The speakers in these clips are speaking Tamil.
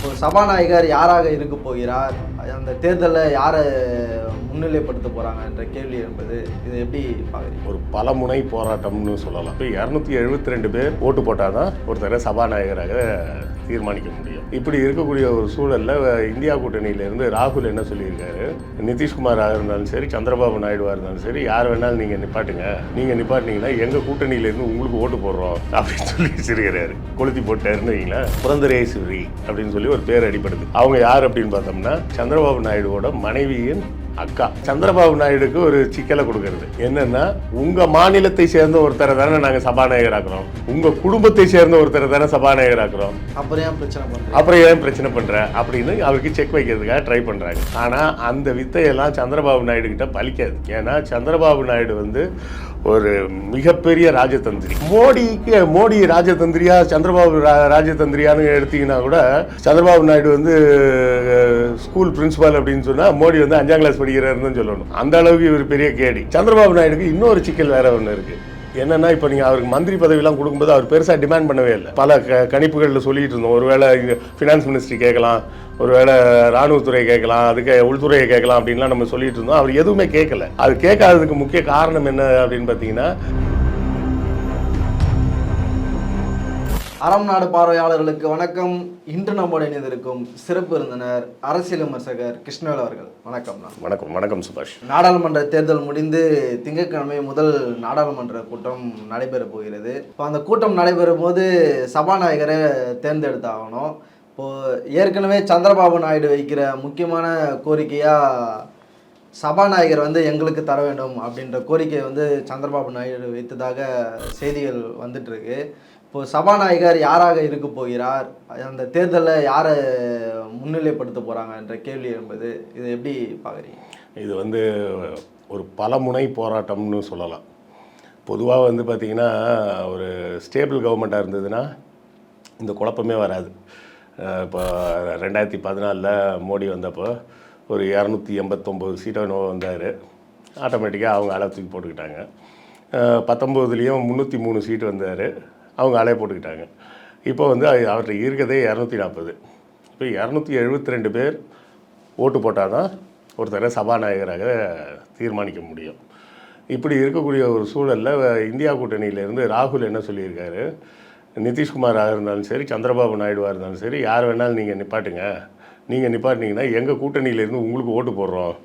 ஒரு சபாநாயகர் யாராக இருக்க போகிறார், அந்த தேர்தலில் யாரை முன்னிலைப்படுத்த போகிறாங்க என்ற கேள்வி என்பது இதை எப்படி பார்க்குறீங்க? ஒரு பலமுனை போராட்டம்னு சொல்லலாம். இப்போ 272 பேர் ஓட்டு போட்டால் தான் ஒருத்தரை சபாநாயகராக தீர்மானிக்க முடியும். இப்படி இருக்கக்கூடிய ஒரு சூழலில் இந்தியா கூட்டணியிலேருந்து ராகுல் என்ன சொல்லியிருக்காரு, நிதிஷ்குமாராக இருந்தாலும் சரி, சந்திரபாபு நாயுடுவாக இருந்தாலும் சரி, யார் வேணாலும் நீங்கள் நிப்பாட்டுங்க, நீங்கள் நிப்பாட்டினீங்கன்னா எங்கள் கூட்டணியிலேருந்து உங்களுக்கு ஓட்டு போடுறோம் அப்படின்னு சொல்லி வச்சிருக்கிறாரு. கொளுத்தி போட்டாருன்னு வைங்களேன். புரந்தரேஸ்வரி அப்படின்னு சொல்லி ஒரு பேர் அடிப்படுது. அவங்க யார் அப்படின்னு பார்த்தோம்னா சந்திரபாபு நாயுடுவோட மனைவியின் அக்கா. சந்திரபாபு நாயுடுக்கு ஒரு சிக்கலை கொடுக்கறது என்னன்னா, உங்க மாநிலத்தை சேர்ந்த ஒருத்தரை தானே நாங்க சபாநாயகர் ஆக்குறோம், உங்க குடும்பத்தை சேர்ந்த ஒருத்தரை தானே சபாநாயகர் ஆக்குறோம், அப்புறம் ஏன் பிரச்சனை பண்ற அப்படின்னு அவருக்கு செக் வைக்கிறதுக்காக ட்ரை பண்றாங்க. ஆனா அந்த வித்தையெல்லாம் சந்திரபாபு நாயுடு கிட்ட பலிக்காது. ஏன்னா சந்திரபாபு நாயுடு வந்து ஒரு மிகப்பெரிய ராஜதந்திரி. மோடி ராஜதந்திரியா சந்திரபாபு ராஜதந்திரியான்னு எடுத்தீங்கன்னா கூட, சந்திரபாபு நாயுடு வந்து ஸ்கூல் பிரின்சிபால் அப்படின்னு சொன்னா மோடி வந்து 5ஆம் கிளாஸ் படிக்கிறாருன்னு சொல்லணும். அந்த அளவுக்கு இவர் பெரிய கேடி. சந்திரபாபு நாயுடுக்கு இன்னொரு சிக்கல் வேற ஒன்று இருக்கு. என்னன்னா, இப்போ நீங்கள் அவருக்கு மந்திரி பதவியெல்லாம் கொடுக்கும்போது அவர் பெருசாக டிமாண்ட் பண்ணவே இல்லை. பல கணிப்புகளில் சொல்லிட்டு இருந்தோம், ஒருவேளை ஃபினான்ஸ் மினிஸ்ட்ரி கேட்கலாம், ஒருவேளை ராணுவத்துறை கேட்கலாம், அதுக்கு உள்துறையை கேட்கலாம் அப்படின்லாம் நம்ம சொல்லிட்டு இருந்தோம். அவர் எதுவுமே கேட்கல. அது கேட்காததுக்கு முக்கிய காரணம் என்ன அப்படின்னு பார்த்தீங்கன்னா, அறம் நாடு பார்வையாளர்களுக்கு வணக்கம். இன்று நம்மோடு இணைந்திருக்கும் சிறப்பு விருந்தினர் அரசியல் விமர்சகர் கிருஷ்ணவேல் அவர்கள். வணக்கம். வணக்கம். வணக்கம் சுபாஷ். நாடாளுமன்ற தேர்தல் முடிந்து திங்கட்கிழமை முதல் நாடாளுமன்ற கூட்டம் நடைபெற போகிறது. இப்போ அந்த கூட்டம் நடைபெறும் போது சபாநாயகரை தேர்ந்தெடுத்தாகணும். இப்போது ஏற்கனவே சந்திரபாபு நாயுடு வைக்கிற முக்கியமான கோரிக்கையாக சபாநாயகர் வந்து எங்களுக்கு தர வேண்டும் அப்படின்ற கோரிக்கையை வந்து சந்திரபாபு நாயுடு வைத்ததாக செய்திகள் வந்துட்டுருக்கு. இப்போது சபாநாயகர் யாராக இருக்க போகிறார், அந்த தேர்தலில் யாரை முன்னிலைப்படுத்த போகிறாங்க என்ற கேள்வி என்பது இதை எப்படி பார்க்குறீங்க? இது வந்து ஒரு பலமுனை போராட்டம்னு சொல்லலாம். பொதுவாக வந்து பார்த்திங்கன்னா, ஒரு ஸ்டேபிள் கவர்மெண்ட்டாக இருந்ததுன்னா இந்த குழப்பமே வராது. இப்போ 2014 மோடி வந்தப்போ ஒரு 289 சீட்டோ வந்தார். ஆட்டோமேட்டிக்காக அவங்க அளவு தூக்கி போட்டுக்கிட்டாங்க. 19 303 சீட்டு வந்தார், அவங்க அலைய போட்டுக்கிட்டாங்க. இப்போ வந்து அவர்கிட்ட இருக்கிறதே 240. இப்போ 272 பேர் ஓட்டு போட்டால் தான் ஒருத்தரை சபாநாயகராக தீர்மானிக்க முடியும். இப்படி இருக்கக்கூடிய ஒரு சூழலில் இந்தியா கூட்டணியிலேருந்து ராகுல் என்ன சொல்லியிருக்காரு, நிதிஷ்குமாராக இருந்தாலும் சரி, சந்திரபாபு நாயுடுவாக இருந்தாலும் சரி, யார் வேணாலும் நீங்கள் நிப்பாட்டுங்க, நீங்கள் நிப்பாட்டினீங்கன்னா எங்கள் கூட்டணியிலேருந்து உங்களுக்கு ஓட்டு போடுறோம்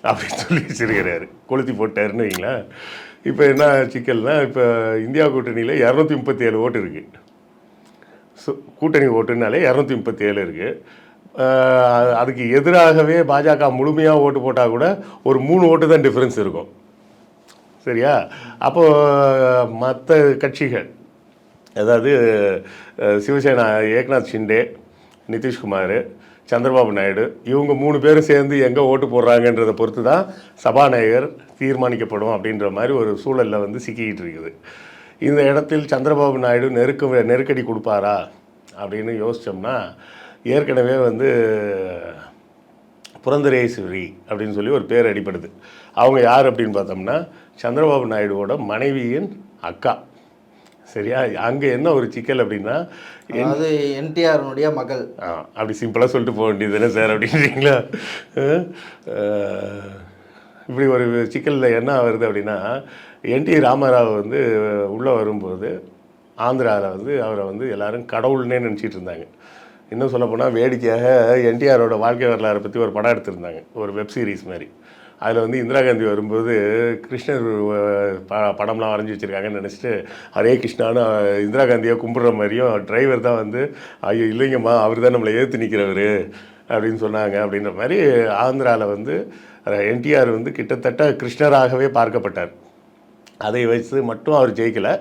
அப்படின்னு சொல்லி வச்சிருக்கிறாரு. கொளுத்தி போட்டாருன்னு வைங்களேன். இப்போ என்ன சிக்கல்னால், இப்போ இந்தியா கூட்டணியில் 237 ஓட்டு இருக்குது. கூட்டணி ஓட்டுனாலே 237 இருக்குது. அதுக்கு எதிராகவே பாஜக முழுமையாக ஓட்டு போட்டால் கூட ஒரு 3 ஓட்டு தான் டிஃப்ரென்ஸ் இருக்கும். சரியா? அப்போது மற்ற கட்சிகள், அதாவது சிவசேனா ஏக்நாத் ஷிண்டே, நிதிஷ்குமார், சந்திரபாபு நாயுடு, இவங்க 3 பேரும் சேர்ந்து எங்கே ஓட்டு போடுறாங்கன்றதை பொறுத்து தான் சபாநாயகர் தீர்மானிக்கப்படும் அப்படின்ற மாதிரி ஒரு சூழலில் வந்து சிக்கிக்கிட்டு இருக்குது. இந்த இடத்தில் சந்திரபாபு நாயுடு நெருக்கடி கொடுப்பாரா அப்படின்னு யோசித்தோம்னா, ஏற்கனவே வந்து புரந்தரேஸ்வரி அப்படின்னு சொல்லி ஒரு பேர் அடிப்படுது. அவங்க யார் அப்படின்னு பார்த்தோம்னா சந்திரபாபு நாயுடுவோட மனைவியின் அக்கா. சரியா? அங்கே என்ன ஒரு சிக்கல் அப்படின்னா, அது என்டிஆருடைய மகள். அப்படி சிம்பிளாக சொல்லிட்டு போக வேண்டியது தானே சார் அப்படின்றீங்களா? இப்படி ஒரு சிக்கலில் என்ன வருது அப்படின்னா, என்டி ராமராவ் வந்து உள்ளே வரும்போது ஆந்திராவில் வந்து அவரை வந்து எல்லோரும் கடவுள்னே நினச்சிட்டு இருந்தாங்க. இன்னும் சொல்லப்போனால் வேடிக்கையாக என்டிஆரோட வாழ்க்கை வரலாறை பற்றி ஒரு படம் எடுத்திருந்தாங்க, ஒரு வெப் சீரிஸ் மாதிரி. அதில் வந்து இந்திரா காந்தி வரும்போது கிருஷ்ணர் படம்லாம் வரைஞ்சி வச்சுருக்காங்கன்னு நினச்சிட்டு ஹரே கிருஷ்ணான்னு இந்திரா காந்தியை கும்பிட்ற மாதிரியும், டிரைவர் தான் வந்து ஐயோ இல்லைங்கம்மா அவர் தான் நம்மளை ஏற்று நிற்கிறவர் அப்படின்னு சொன்னாங்க. அப்படின்ற மாதிரி ஆந்திராவில் வந்து என்டிஆர் வந்து கிட்டத்தட்ட கிருஷ்ணராகவே பார்க்கப்பட்டார். அதை வச்சு மட்டும் அவர் ஜெயிக்கலை.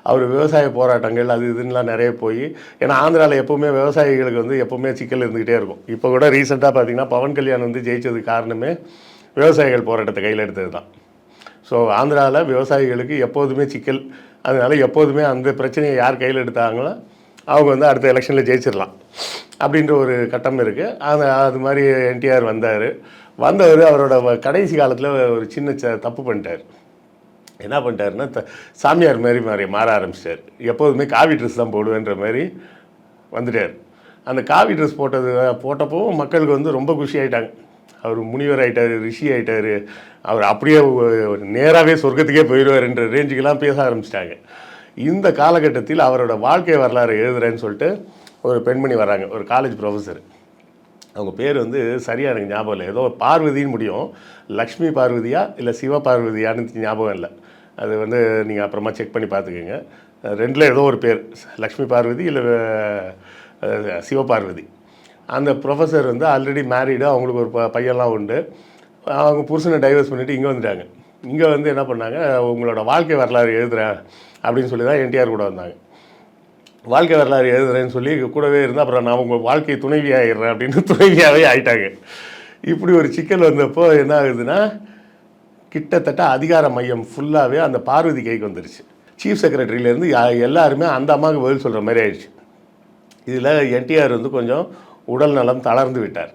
அவர் விவசாய போராட்டங்கள் அது இதுன்னெலாம் நிறைய போய், ஏன்னா ஆந்திராவில் எப்போவுமே விவசாயிகளுக்கு வந்து எப்போவுமே சிக்கல் இருந்துக்கிட்டே இருக்கும். இப்போ கூட ரீசெண்டாக பார்த்திங்கன்னா பவன் கல்யாண் வந்து ஜெயித்ததுக்கு காரணமே விவசாயிகள் போராட்டத்தை கையில் எடுத்தது தான். ஸோ ஆந்திராவில் விவசாயிகளுக்கு எப்போதுமே சிக்கல். அதனால் எப்போதுமே அந்த பிரச்சனையை யார் கையில் எடுத்தாங்களோ அவங்க வந்து அடுத்த எலெக்ஷனில் ஜெயிச்சிடலாம் அப்படின்ற ஒரு கட்டம் இருக்குது. அது மாதிரி என்டிஆர் வந்தவர் அவரோட கடைசி காலத்தில் ஒரு சின்ன தப்பு பண்ணிட்டார். என்ன பண்ணிட்டாருன்னா, சாமியார் மாற ஆரம்பிச்சிட்டார். எப்போதுமே காவி ட்ரெஸ் தான் போடுவேன்ற மாதிரி வந்துட்டார். அந்த காவி ட்ரெஸ் போட்டப்போ மக்களுக்கு வந்து ரொம்ப குஷி ஆகிட்டாங்க. அவர் முனிவர் ஆகிட்டார், ரிஷி ஆகிட்டார், அவர் அப்படியே நேராகவே சொர்க்கத்துக்கே போயிடுவார்ன்ற ரேஞ்சுக்கெல்லாம் பேச ஆரம்பிச்சிட்டாங்க. இந்த காலகட்டத்தில் அவரோட வாழ்க்கை வரலாறு எழுதுறேன்னு சொல்லிட்டு ஒரு பெண்மணி வராங்க, ஒரு காலேஜ் ப்ரொஃபஸர். அவங்க பேர் வந்து சரியாக எனக்கு ஞாபகம் இல்லை, ஏதோ பார்வதின்னு முடியும். லக்ஷ்மி பார்வதியா இல்லை சிவ பார்வதியான்னு ஞாபகம் இல்லை. அது வந்து நீங்கள் அப்புறமா செக் பண்ணி பார்த்துக்கோங்க. ரெண்டில் ஏதோ ஒரு பேர், லக்ஷ்மி பார்வதி இல்லை சிவபார்வதி. அந்த ப்ரொஃபஸர் வந்து ஆல்ரெடி மேரீடு, அவங்களுக்கு ஒரு பையன்லாம் உண்டு. அவங்க புருஷனை டைவர்ஸ் பண்ணிவிட்டு இங்கே வந்துட்டாங்க. இங்கே வந்து என்ன பண்ணாங்க, உங்களோட வாழ்க்கை வரலாறு எழுதுகிறேன் அப்படின்னு சொல்லி தான் என்டிஆர் கூட வந்தாங்க. வாழ்க்கை வரலாறு எழுதுறேன்னு சொல்லி கூடவே இருந்தால் அப்புறம் நான் உங்கள் வாழ்க்கை துணைவி ஆகிடுறேன் அப்படின்னு துணைவியாகவே ஆகிட்டாங்க. இப்படி ஒரு சிக்கல் வந்தப்போ என்ன ஆகுதுன்னா, கிட்டத்தட்ட அதிகார மையம் ஃபுல்லாகவே அந்த பார்வதி கைக்கு வந்துருச்சு. சீஃப் செக்ரட்டரியிலேருந்து எல்லாருமே அந்த அம்மாவுக்கு பதில் சொல்கிற மாதிரி ஆயிடுச்சு. இதில் என்டிஆர் வந்து கொஞ்சம் உடல் நலம் தளர்ந்து விட்டார்.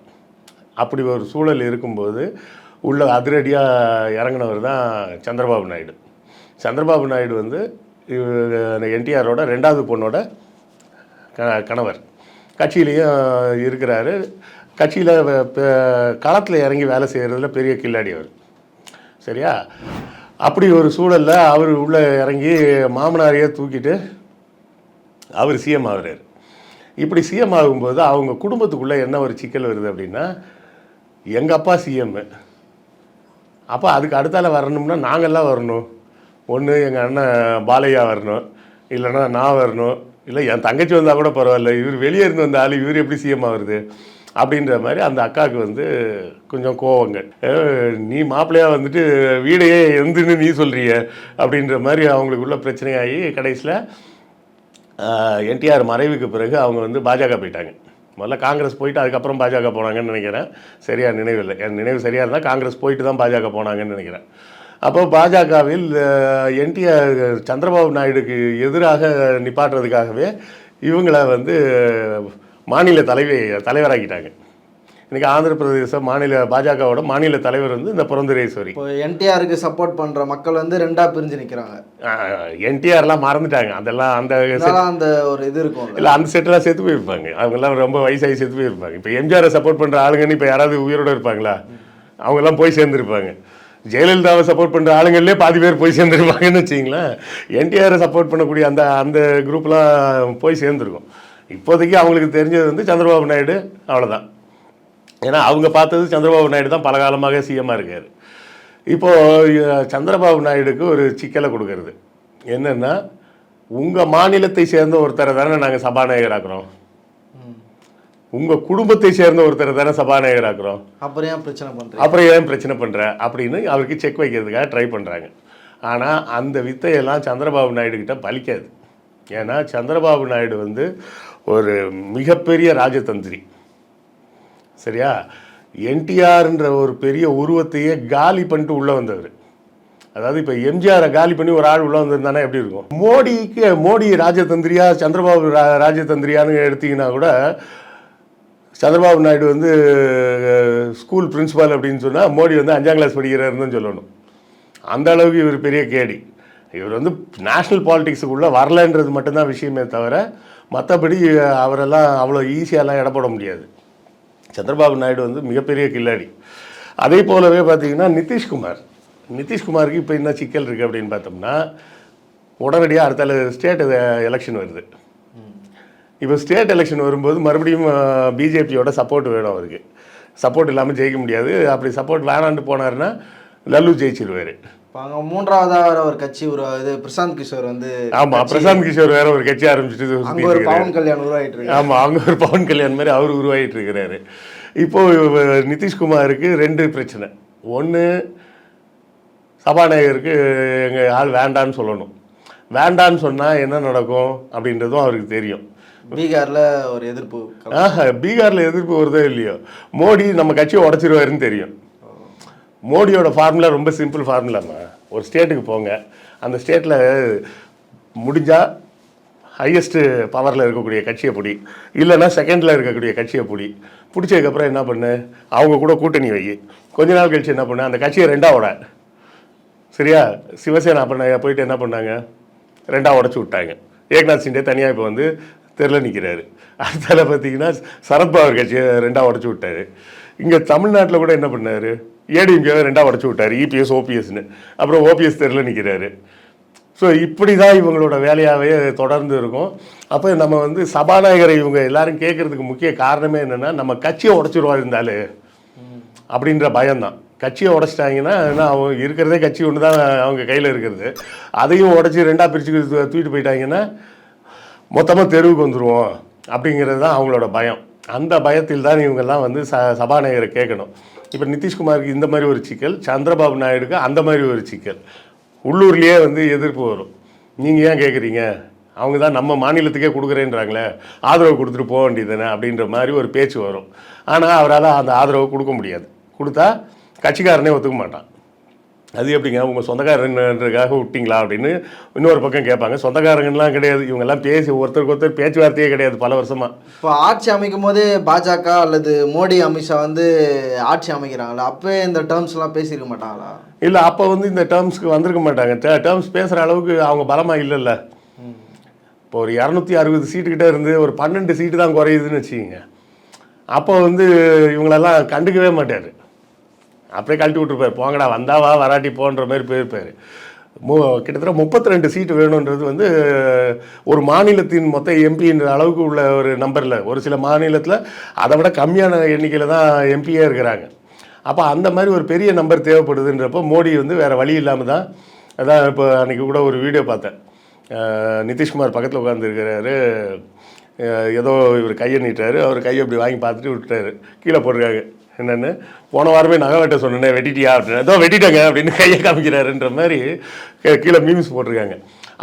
அப்படி ஒரு சூழல் இருக்கும்போது உள்ள அதிரடியாக இறங்கினவர் தான் சந்திரபாபு நாயுடு. சந்திரபாபு நாயுடு வந்து என்டிஆரோட 2வது பொண்ணோட கணவர். கட்சியிலையும் இருக்கிறாரு. கட்சியில் களத்தில் இறங்கி வேலை செய்கிறதுல பெரிய கில்லாடி அவர். சரியா? அப்படி ஒரு சூழலில் அவர் உள்ளே இறங்கி மாமனாரையே தூக்கிட்டு அவர் சிஎம் ஆகிறார். இப்படி சிஎம் ஆகும்போது அவங்க குடும்பத்துக்குள்ளே என்ன ஒரு சிக்கல் வருது அப்படின்னா, எங்கள் அப்பா சிஎம்மு, அப்போ அதுக்கு அடுத்தால வரணும்னா நாங்கள்லாம் வரணும். ஒன்று எங்கள் அண்ணன் பாலையா வரணும், இல்லைன்னா நான் வரணும், இல்லை என் தங்கச்சி வந்தால் கூட பரவாயில்ல, இவர் வெளியே இருந்து வந்த ஆள் இவர் எப்படி சிஎம் ஆகுது அப்படின்ற மாதிரி அந்த அக்காவுக்கு வந்து கொஞ்சம் கோவங்கள். நீ மாப்பிள்ளையாக வந்துட்டு வீடையே எந்துன்னு நீ சொல்கிறிய அப்படின்ற மாதிரி அவங்களுக்குள்ள பிரச்சனையாகி கடைசியில் என்டிஆர் மறைவுக்கு பிறகு அவங்க வந்து பாஜக போயிட்டாங்க. முதல்ல காங்கிரஸ் போயிட்டு அதுக்கப்புறம் பாஜக போனாங்கன்னு நினைக்கிறேன். சரியாக நினைவில்லை, என் நினைவு சரியாக இருந்தால் காங்கிரஸ் போயிட்டு தான் பாஜக போனாங்கன்னு நினைக்கிறேன். அப்போ பாஜகவில் என்டிஆர் சந்திரபாபு நாயுடுக்கு எதிராக நிப்பாட்டுறதுக்காகவே இவங்களை வந்து மாநில தலைவராக்கிட்டாங்க. இன்றைக்கி ஆந்திர பிரதேச பாஜகவோட மாநில தலைவர் வந்து இந்த புரந்தரேஸ்வரி. இப்போ என்டிஆருக்கு சப்போர்ட் பண்ணுற மக்கள் வந்து 2ஆக பிரிஞ்சு நிற்கிறாங்க. என்டிஆர்லாம் மறந்துட்டாங்க, அதெல்லாம் அந்த ஒரு இது இருக்கும் இல்லை, அந்த செட்டெல்லாம் செத்து போயிருப்பாங்க. அவங்கெல்லாம் ரொம்ப வயசாகி செத்து போயிருப்பாங்க. இப்போ எம்ஜிஆரை சப்போர்ட் பண்ணுற ஆளுங்கன்னு இப்போ யாராவது உயிரோடு இருப்பாங்களா? அவங்கெல்லாம் போய் சேர்ந்துருப்பாங்க. ஜெயலலிதாவை சப்போர்ட் பண்ணுற ஆளுங்கள்லேயே பாதி பேர் போய் சேர்ந்துருப்பாங்கன்னு வச்சிங்களேன். என்டிஆரை சப்போர்ட் பண்ணக்கூடிய அந்த குரூப்லாம் போய் சேர்ந்துருக்கும். இப்போதைக்கு அவங்களுக்கு தெரிஞ்சது வந்து சந்திரபாபு நாயுடு, அவ்வளோதான். ஏன்னா அவங்க பார்த்தது சந்திரபாபு நாயுடு தான் பல காலமாக சிஎம்மாக இருக்கார். இப்போது சந்திரபாபு நாயுடுக்கு ஒரு சிக்கலை கொடுக்கறது என்னென்னா, உங்கள் மாநிலத்தை சேர்ந்த ஒருத்தரை தானே நாங்கள் சபாநாயகராக்குறோம், உங்கள் குடும்பத்தை சேர்ந்த ஒருத்தரை தானே சபாநாயகராக்குறோம், அப்புறம் ஏன் பிரச்சனை பண்ணுற அப்படின்னு அவருக்கு செக் வைக்கிறதுக்காக ட்ரை பண்ணுறாங்க. ஆனால் அந்த வித்தையெல்லாம் சந்திரபாபு நாயுடு கிட்ட பலிக்காது. ஏன்னா சந்திரபாபு நாயுடு வந்து ஒரு மிகப்பெரிய ராஜதந்திரி. சரியா? என்டிஆர்ன்ற ஒரு பெரிய உருவத்தையே காலி பண்ணிட்டு உள்ளே வந்தவர். அதாவது இப்போ எம்ஜிஆரை காலி பண்ணி ஒரு ஆள் உள்ளே வந்திருந்தானே எப்படி இருக்கும்? மோடி ராஜதந்திரியா சந்திரபாபு ராஜதந்திரியான்னு எடுத்திங்கன்னா கூட, சந்திரபாபு நாயுடு வந்து ஸ்கூல் பிரின்சிபால் அப்படின்னு சொன்னால் மோடி வந்து 5ஆம் கிளாஸ் படிக்கிறாருன்னு சொல்லணும். அந்த அளவுக்கு இவர் பெரிய கேடி. இவர் வந்து நேஷ்னல் பாலிடிக்ஸுக்குள்ளே வரலன்றது மட்டும்தான் விஷயமே தவிர, மற்றபடி அவரெல்லாம் அவ்வளோ ஈஸியாலாம் இடப்பட முடியாது. சந்திரபாபு நாயுடு வந்து மிகப்பெரிய கில்லாடி. அதே போலவே பார்த்தீங்கன்னா நிதிஷ்குமாருக்கு இப்போ என்ன சிக்கல் இருக்குது அப்படின்னு பார்த்தோம்னா, உடனடியாக அடுத்த ஸ்டேட் எலெக்ஷன் வருது. இப்போ ஸ்டேட் எலெக்ஷன் வரும்போது மறுபடியும் பிஜேபியோட சப்போர்ட் வேணும். அவருக்கு சப்போர்ட் இல்லாமல் ஜெயிக்க முடியாது. அப்படி சப்போர்ட் வேணான்ட்டு போனாருன்னா லல்லு ஜெயிச்சிருவார். அங்கே 3ஆவதாக ஒரு கட்சி உருவாகுது. பிரசாந்த் கிஷோர் வந்து, ஆமாம், பிரசாந்த் கிஷோர் வேற ஒரு கட்சி ஆரம்பிச்சுட்டு பவன் கல்யாண் உருவாகிட்டு இருக்கு. ஆமாம், அவங்க ஒரு பவன் கல்யாண் மாதிரி அவர் உருவாகிட்டு இருக்கிறாரு. இப்போது நிதிஷ்குமாருக்கு 2 பிரச்சனை. ஒன்று, சபாநாயகருக்கு எங்கள் ஆள் வேண்டான்னு சொல்லணும். வேண்டான்னு சொன்னால் என்ன நடக்கும் அப்படின்றதும் அவருக்கு தெரியும். பீகாரில் ஒரு எதிர்ப்பு, பீகாரில் எதிர்ப்பு வருதோ இல்லையோ, மோடி நம்ம கட்சியை உடச்சிருவாருன்னு தெரியும். மோடியோட ஃபார்முலா ரொம்ப சிம்பிள் ஃபார்முலாமா. ஒரு ஸ்டேட்டுக்கு போங்க, அந்த ஸ்டேட்டில் முடிஞ்சால் ஹையஸ்ட்டு பவரில் இருக்கக்கூடிய கட்சியை பிடி, இல்லைன்னா செகண்டில் இருக்கக்கூடிய கட்சியை பிடிச்சதுக்கப்புறம் என்ன பண்ணு, அவங்க கூட கூட்டணி வை. கொஞ்ச நாள் கழிச்சு என்ன பண்ணு, அந்த கட்சியை 2ஆக உட. சரியா? சிவசேனா போயிட்டு என்ன பண்ணாங்க, 2ஆக உடச்சி விட்டாங்க. ஏக்நாத் சிண்டே தனியாக இப்போ வந்து தெருல நிற்கிறாரு. அடுத்தால பார்த்தீங்கன்னா சரத்பவார் கட்சியை 2ஆக உடச்சி விட்டாரு. இங்கே தமிழ்நாட்டில் கூட என்ன பண்ணார், ஏடிஎம்கேவை 2ஆக உடச்சி விட்டார், இபிஎஸ் ஓபிஎஸ்ன்னு. அப்புறம் ஓபிஎஸ் தெருல நிற்கிறாரு. ஸோ இப்படி தான் இவங்களோட வேலையாகவே தொடர்ந்து இருக்கும். அப்போ நம்ம வந்து சபாநாயகரை இவங்க எல்லாரும் கேட்குறதுக்கு முக்கிய காரணமே என்னென்னா, நம்ம கட்சியை உடச்சிருவா இருந்தாலே அப்படின்ற பயம்தான். கட்சியை உடச்சிட்டாங்கன்னா அவங்க இருக்கிறதே கட்சி ஒன்று தான் அவங்க கையில் இருக்கிறது, அதையும் உடச்சி 2ஆக பிரித்து தூக்கிட்டு போயிட்டாங்கன்னா மொத்தமாக தெருவுக்கு வந்துடுவோம் அப்படிங்கிறது தான் அவங்களோட பயம். அந்த பயத்தில் தான் இவங்கெல்லாம் வந்து சபாநாயகரை கேட்கணும். இப்போ நிதிஷ்குமாருக்கு இந்த மாதிரி ஒரு சிக்கல், சந்திரபாபு நாயுடுக்கு அந்த மாதிரி ஒரு சிக்கல். உள்ளூர்லேயே வந்து எதிர்ப்பு வரும். நீங்கள் ஏன் கேட்குறீங்க, அவங்க தான் நம்ம மாநிலத்துக்கே கொடுக்குறேன்றாங்களே, ஆதரவு கொடுத்துட்டு போக வேண்டியது தானே அப்படின்ற மாதிரி ஒரு பேச்சு வரும். ஆனால் அவரால் அந்த ஆதரவு கொடுக்க முடியாது. கொடுத்தா கட்சிக்காரனே ஒத்துக்க மாட்டான். அது எப்படிங்க உங்கள் சொந்தக்காரன்றதுக்காக விட்டிங்களா அப்படின்னு இன்னொரு பக்கம் கேட்பாங்க. சொந்தக்காரங்கலாம் கிடையாது, இவங்கெல்லாம் பேசி ஒருத்தருக்கு ஒருத்தர் பேச்சுவார்த்தையே கிடையாது பல வருஷமாக. இப்போ ஆட்சி அமைக்கும் போதே பாஜக அல்லது மோடி அமித்ஷா வந்து ஆட்சி அமைக்கிறாங்களா, அப்போ இந்த டேர்ம்ஸ்லாம் பேசியிருக்க மாட்டாங்களா? இல்லை, அப்போ வந்து இந்த டேர்ம்ஸ்க்கு வந்திருக்க மாட்டாங்க. டேர்ம்ஸ் பேசுகிற அளவுக்கு அவங்க பலமாக இல்லைல்ல. இப்போ ஒரு 260 சீட்டுக்கிட்ட இருந்து ஒரு 12 சீட்டு தான் குறையுதுன்னு வச்சுக்கிங்க. அப்போ வந்து இவங்களெல்லாம் கண்டுக்கவே மாட்டார், அப்படியே கழட்டி விட்டுருப்பார். போங்கடா, வந்தாவா வராட்டி போன்ற மாதிரி போயிருப்பார். கிட்டத்தட்ட 32 சீட்டு வேணுன்றது வந்து ஒரு மாநிலத்தின் மொத்த எம்பின்ற அளவுக்கு உள்ள ஒரு நம்பரில். ஒரு சில மாநிலத்தில் அதை விட கம்மியான எண்ணிக்கையில் தான் எம்பியே இருக்கிறாங்க. அப்போ அந்த மாதிரி ஒரு பெரிய நம்பர் தேவைப்படுதுன்றப்போ மோடி வந்து வேறு வழி இல்லாமல் தான். அதான் இப்போ அன்றைக்கி கூட ஒரு வீடியோ பார்த்தேன். நிதிஷ்குமார் பக்கத்தில் உட்காந்துருக்கிறாரு, ஏதோ இவர் கையை நீட்டார், அவர் கையை அப்படி வாங்கி பார்த்துட்டு விட்டுட்டாரு. கீழே போட்டிருக்காங்க என்னென்னு, போன வாரமே நகை வெட்ட சொன்னேன் வெட்டிட்டியா அப்படின்னு, ஏதோ வெட்டிட்டாங்க அப்படின்னு கையை காமிக்கிறாருன்ற மாதிரி கீழே மீம்ஸ் போட்டிருக்காங்க.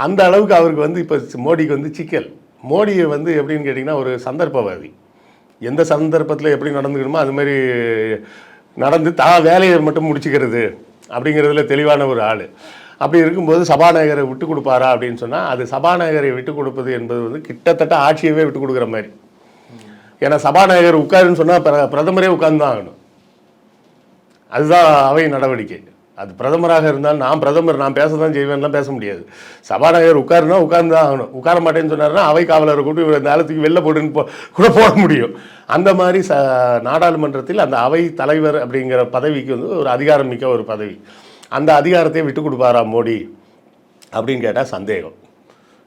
அந்த அளவுக்கு அவருக்கு வந்து இப்போ மோடிக்கு வந்து சிக்கல். மோடி வந்து எப்படின்னு கேட்டிங்கன்னா ஒரு சந்தர்ப்பவாதி. எந்த சந்தர்ப்பத்தில் எப்படி நடந்துக்கணுமோ அது மாதிரி நடந்து தான் வேலையை மட்டும் முடிச்சுக்கிறது அப்படிங்கிறதுல தெளிவான ஒரு ஆள். அப்படி இருக்கும்போது சபாநாயகரை விட்டு கொடுப்பாரா அப்படின்னு சொன்னால், அது சபாநாயகரை விட்டு கொடுப்பது என்பது வந்து கிட்டத்தட்ட ஆட்சியவே விட்டு கொடுக்குற மாதிரி. ஏன்னா சபாநாயகர் உட்காருன்னு சொன்னால் பிரதமரே உட்கார்ந்து தான் ஆகணும். அதுதான் அவை நடவடிக்கை. அது பிரதமராக இருந்தால் நான் பிரதமர், நான் பேச தான் செய்வேன்லாம் பேச முடியாது. சபாநாயகர் உட்காருனா உட்கார்ந்து தான் ஆகணும். உட்கார மாட்டேன்னு சொன்னார்னா அவை காவலரை கூட்டி இவர் இந்த ஆலத்துக்கு வெளில போட்டுன்னு கூட போட முடியும். அந்த மாதிரி நாடாளுமன்றத்தில் அந்த அவை தலைவர் அப்படிங்கிற பதவிக்கு வந்து ஒரு அதிகாரம் மிக்க ஒரு பதவி. அந்த அதிகாரத்தை விட்டு கொடுப்பாரா மோடி அப்படின்னு கேட்டால் சந்தேகம்.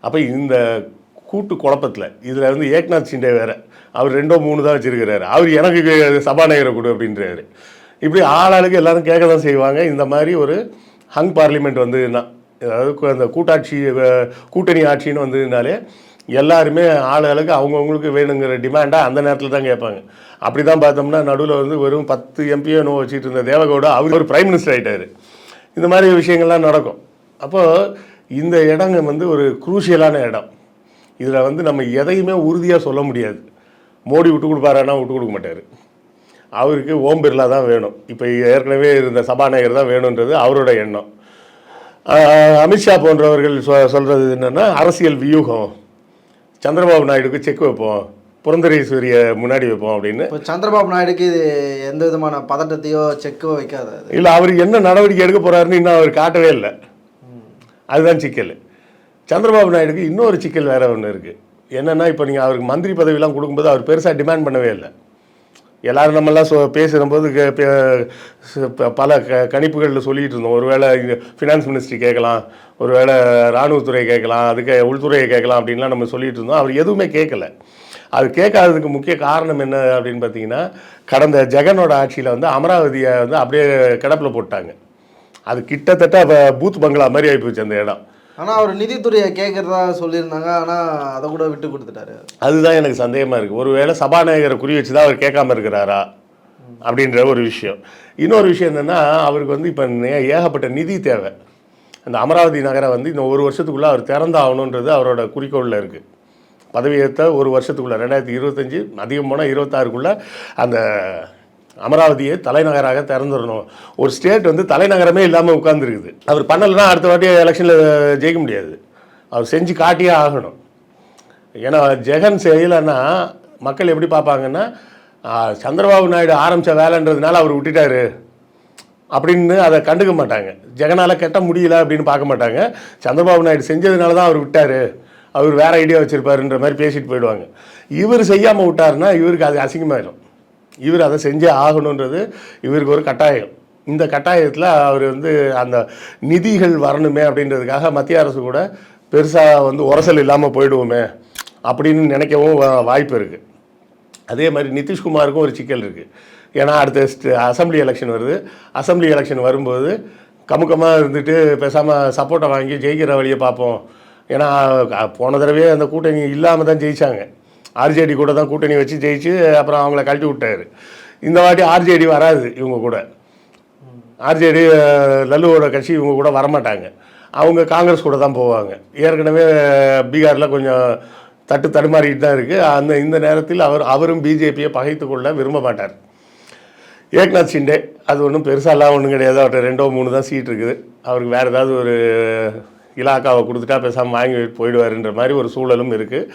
அப்போ இந்த கூட்டு குழப்பத்தில் இதில் வந்து ஏக்நாத் ஷிண்டே வேறு, அவர் 2-3 தான் வச்சுருக்கிறாரு. அவர் எனக்கு சபாநாயகரை கொடு அப்படின்றாரு. இப்படி ஆளாளுக்கு எல்லாரும் கேட்க தான் செய்வாங்க. இந்த மாதிரி ஒரு ஹங் பார்லிமெண்ட் வந்ததுன்னா, அதாவது அந்த கூட்டணி ஆட்சின்னு வந்ததுனாலே எல்லாருமே ஆளாளுக்கு அவங்கவுங்களுக்கு வேணுங்கிற டிமாண்டாக அந்த நேரத்தில் தான் கேட்பாங்க. அப்படி தான் பார்த்தோம்னா நடுவில் வந்து வெறும் 10 எம்பியோ நோ வச்சுட்டு இருந்த தேவகவுடா அவர் ஒரு பிரைம் மினிஸ்டர் ஆகிட்டார். இந்த மாதிரி விஷயங்கள்லாம் நடக்கும். அப்போது இந்த இடங்க வந்து ஒரு குரூஷியலான இடம். இதில் வந்து நம்ம எதையுமே உறுதியாக சொல்ல முடியாது. மோடி விட்டு கொடுப்பாரானா விட்டு கொடுக்க மாட்டார். அவருக்கு ஓம் பிர்லா தான் வேணும். இப்போ ஏற்கனவே இருந்த சபாநாயகர் தான் வேணுன்றது அவரோட எண்ணம். அமித்ஷா போன்றவர்கள் சொல்கிறது என்னென்னா அரசியல் வியூகம், சந்திரபாபு நாயுடுக்கு செக் வைப்போம், புரந்தரேஸ்வரியை முன்னாடி வைப்போம் அப்படின்னு. இப்போ சந்திரபாபு நாயுடுக்கு இது எந்த விதமான பதட்டத்தையோ செக்கோ வைக்காது. இல்லை, அவர் என்ன நடவடிக்கை எடுக்க போகிறாருன்னு இன்னும் அவர் காட்டவே இல்லை. அதுதான் சிக்கல். சந்திரபாபு நாயுடுக்கு இன்னொரு சிக்கல் வேறு ஒன்று இருக்குது. என்னென்னா, இப்போ நீங்கள் அவருக்கு மந்திரி பதவியெல்லாம் கொடுக்கும்போது அவர் பெருசாக டிமாண்ட் பண்ணவே இல்லை. எல்லோரும் நம்மெல்லாம் பேசும்போது பல கணிப்புகளில் சொல்லிகிட்டு இருந்தோம். ஒருவேளை ஃபினான்ஸ் மினிஸ்ட்ரி கேட்கலாம், ஒருவேளை இராணுவத்துறை கேட்கலாம், அதுக்கு உள்துறையை கேட்கலாம் அப்படின்லாம் நம்ம சொல்லிகிட்டு இருந்தோம். அவர் எதுவுமே கேட்கல. அது கேட்காததுக்கு முக்கிய காரணம் என்ன அப்படின்னு பார்த்தீங்கன்னா, கடந்த ஜெகனோட ஆட்சியில் வந்து அமராவதியை வந்து அப்படியே கிடப்பில் போட்டாங்க. அது கிட்டத்தட்ட பூத் பங்களா மாதிரி ஆகிப்போச்சு அந்த இடம். ஆனால் அவர் நிதித்துறையை கேட்குறதா சொல்லியிருந்தாங்க, ஆனால் அதை கூட விட்டு கொடுத்துட்டாரு. அதுதான் எனக்கு சந்தேகமாக இருக்குது. ஒருவேளை சபாநாயகரை குறி வச்சு தான் அவர் கேட்காம இருக்கிறாரா அப்படின்ற ஒரு விஷயம். இன்னொரு விஷயம் என்னென்னா, அவருக்கு வந்து இப்போ ஏகப்பட்ட நிதி தேவை. அந்த அமராவதி நகரை வந்து இந்த 1 வருஷத்துக்குள்ளே அவர் திறந்தாகணுன்றது அவரோட குறிக்கோளில் இருக்குது. பதவியேற்ற 1 வருஷத்துக்குள்ளே 2025 அதிகம் போனால் 26க்குள்ளே அந்த அமராவதியை தலைநகராக திறந்துடணும். ஒரு ஸ்டேட் வந்து தலைநகரமே இல்லாமல் உட்கார்ந்துருக்குது. அவர் பண்ணலைன்னா அடுத்த வாட்டி எலெக்ஷனில் ஜெயிக்க முடியாது. அவர் செஞ்சு காட்டியே ஆகணும். ஏன்னா ஜெகன் செய்யலைன்னா மக்கள் எப்படி பார்ப்பாங்கன்னா, சந்திரபாபு நாயுடு ஆரம்பித்த வேலைன்றதுனால அவர் விட்டுட்டாரு அப்படின்னு அதை கண்டுக்க மாட்டாங்க. ஜெகனால் கட்ட முடியல அப்படின்னு பார்க்க மாட்டாங்க. சந்திரபாபு நாயுடு செஞ்சதுனால தான் அவர் விட்டார் அவர் வேற ஐடியா வச்சிருப்பாருன்ற மாதிரி பேசிட்டு போயிடுவாங்க. இவர் செய்யாமல் விட்டாருன்னா இவருக்கு அது அசிங்கமாயிடும். இவர் அதை செஞ்சே ஆகணுன்றது இவருக்கு ஒரு கட்டாயம். இந்த கட்டாயத்தில் அவர் வந்து அந்த நிதிகள் வரணுமே அப்படின்றதுக்காக மத்திய அரசு கூட பெருசாக வந்து உரசல் இல்லாமல் போயிடுவோமே அப்படின்னு நினைக்கவும் வாய்ப்பு இருக்குது. அதே மாதிரி நிதிஷ்குமாருக்கும் ஒரு சிக்கல் இருக்குது. ஏன்னா அடுத்த அசம்பிளி எலெக்ஷன் வருது. அசம்பிளி எலெக்ஷன் வரும்போது கமுக்கமாக இருந்துட்டு பேசாமல் சப்போர்ட்டை வாங்கி ஜெயிக்கிற வழியை பார்ப்போம். ஏன்னா போன தடவையே அந்த கூட்டணி இல்லாமல் தான் ஜெயித்தாங்க. ஆர்ஜேடி கூட தான் கூட்டணி வச்சு ஜெயிச்சு அப்புறம் அவங்கள கழட்டி விட்டாரு. இந்த வாட்டி ஆர்ஜேடி வராது இவங்க கூட. ஆர்ஜேடி லல்லுவோட கட்சி இவங்க கூட வரமாட்டாங்க. அவங்க காங்கிரஸ் கூட தான் போவாங்க. ஏற்கனவே பீகாரில் கொஞ்சம் தடுமாறிட்டு தான் இருக்குது. இந்த நேரத்தில் அவரும் பிஜேபியை பகைத்து கொள்ள விரும்ப மாட்டார். ஏக்நாத் ஷிண்டே அது ஒன்றும் பெருசாலாம் ஒன்றும் கிடையாது. அவர்கிட்ட 2-3 தான் சீட் இருக்குது. அவருக்கு வேறு ஏதாவது ஒரு இலாக்காவை கொடுத்துட்டா பேசாமல் வாங்கி போயிடுவாருன்ற மாதிரி ஒரு சூழலும் இருக்குது.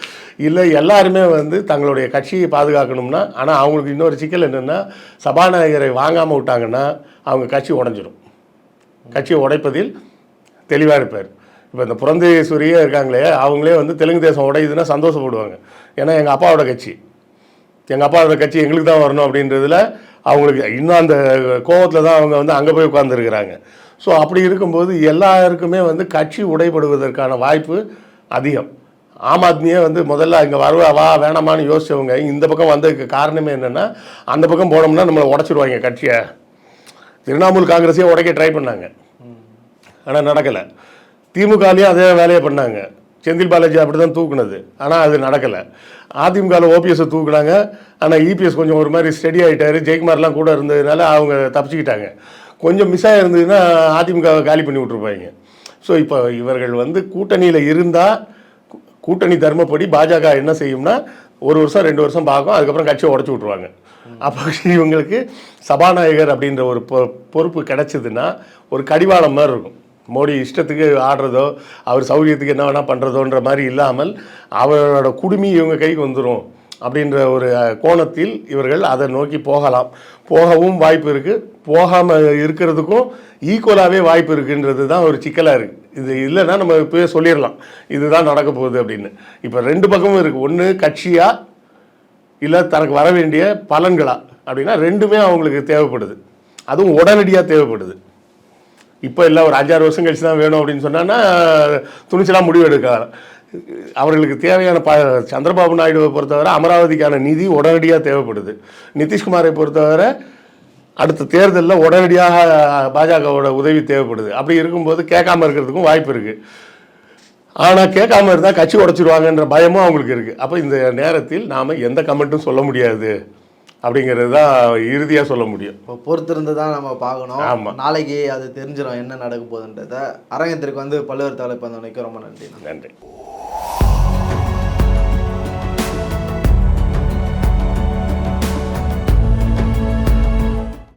இல்லை எல்லாருமே வந்து தங்களுடைய கட்சியை பாதுகாக்கணும்னா, ஆனால் அவங்களுக்கு இன்னொரு சிக்கல் என்னென்னா சபாநாயகரை வாங்காமல் விட்டாங்கன்னா அவங்க கட்சி உடஞ்சிடும். கட்சியை உடைப்பதில் தெளிவாக இருப்பார். இப்போ இந்த புரந்தேஸ்வரியே இருக்காங்களே, அவங்களே வந்து தெலுங்கு தேசம் உடையுதுன்னா சந்தோஷப்படுவாங்க. ஏன்னா எங்கள் அப்பாவோட கட்சி எங்களுக்கு தான் வரணும் அப்படின்றதுல அவங்களுக்கு இன்னும் அந்த கோவத்தில் தான் அவங்க வந்து அங்கே போய் உட்காந்துருக்கிறாங்க. ஸோ அப்படி இருக்கும்போது எல்லாருக்குமே வந்து கட்சி உடைபடுவதற்கான வாய்ப்பு அதிகம். ஆம் ஆத்மியே வந்து முதல்ல இங்கே வா வேணாமான்னு யோசிச்சவங்க இந்த பக்கம் வந்ததுக்கு காரணமே என்னென்னா, அந்த பக்கம் போனோம்னா நம்மளை உடச்சிடுவாங்க கட்சியை. திரிணாமுல் காங்கிரஸையே உடைக்க ட்ரை பண்ணாங்க, ஆனால் நடக்கலை. திமுகலையும் அதே வேலையை பண்ணாங்க. செந்தில் பாலாஜி அப்படி தான் தூக்குனது, ஆனால் அது நடக்கலை. அதிமுகவில் ஓபிஎஸை தூக்குனாங்க, ஆனால் இபிஎஸ் கொஞ்சம் ஒரு மாதிரி ஸ்டெடி ஆகிட்டார். ஜெயக்குமார்லாம் கூட இருந்ததுனால அவங்க தப்பிச்சுக்கிட்டாங்க. கொஞ்சம் மிஸ் ஆகிருந்ததுன்னா அதிமுகவை காலி பண்ணி விட்ருப்பாங்க. ஸோ இப்போ இவர்கள் வந்து கூட்டணியில் இருந்தால் கூட்டணி தர்மப்படி பாஜக என்ன செய்யும்னா 1 வருஷம் 2 வருஷம் பார்க்கும், அதுக்கப்புறம் கட்சியை உடச்சி விட்ருவாங்க. அப்போ இவங்களுக்கு சபாநாயகர் அப்படின்ற ஒரு பொறுப்பு கிடைச்சதுன்னா ஒரு கடிவாளம் மாதிரி இருக்கும். மோடி இஷ்டத்துக்கு ஆடுறதோ அவர் சௌகரியத்துக்கு என்ன வேணால் பண்ணுறதோன்ற மாதிரி இல்லாமல் அவரோட குடுமி இவங்க கைக்கு வந்துடும் அப்படின்ற ஒரு கோணத்தில் இவர்கள் அதை நோக்கி போகவும் வாய்ப்பு இருக்குது. போகாமல் இருக்கிறதுக்கும் ஈக்குவலாகவே வாய்ப்பு இருக்குன்றது தான் ஒரு சிக்கலாக இருக்குது. இது இல்லைன்னா நம்ம இப்போயே சொல்லிடலாம் இதுதான் நடக்க போகுது அப்படின்னு. இப்போ 2 பக்கமும் இருக்குது. ஒன்று கட்சியா இல்லை தனக்கு வர வேண்டிய பலன்களா அப்படின்னா 2மே அவங்களுக்கு தேவைப்படுது. அதுவும் உடனடியாக தேவைப்படுது. இப்போ இல்லை ஒரு 5-6 வருஷம் கழிச்சு தான் வேணும் அப்படின்னு சொன்னான்னா துணிச்சலாக முடிவு எடுக்கலாம். அவர்களுக்கு தேவையான சந்திரபாபு நாயுடுவை பொறுத்தவரை அமராவதிக்கான நிதி உடனடியாக தேவைப்படுது. நிதிஷ்குமாரை பொறுத்தவரை அடுத்த தேர்தலில் உடனடியாக பாஜகவோட உதவி தேவைப்படுது. அப்படி இருக்கும்போது கேட்காம இருக்கிறதுக்கும் வாய்ப்பு இருக்குது. ஆனால் கேட்காம இருந்தால் கட்சி உடச்சிடுவாங்கன்ற பயமும் அவங்களுக்கு இருக்குது. அப்போ இந்த நேரத்தில் நாம் எந்த கமெண்ட்டும் சொல்ல முடியாது அப்படிங்கிறது தான் இறுதியாக சொல்ல முடியும். இப்போ பொறுத்திருந்து தான் நம்ம பார்க்கணும். ஆமாம், நாளைக்கு அது தெரிஞ்சிடும் என்ன நடக்க போகுதுன்றதை. அரங்கத்திற்கு வந்து பல்வேறு தலைப்பு வந்தவனைக்கு ரொம்ப நன்றி.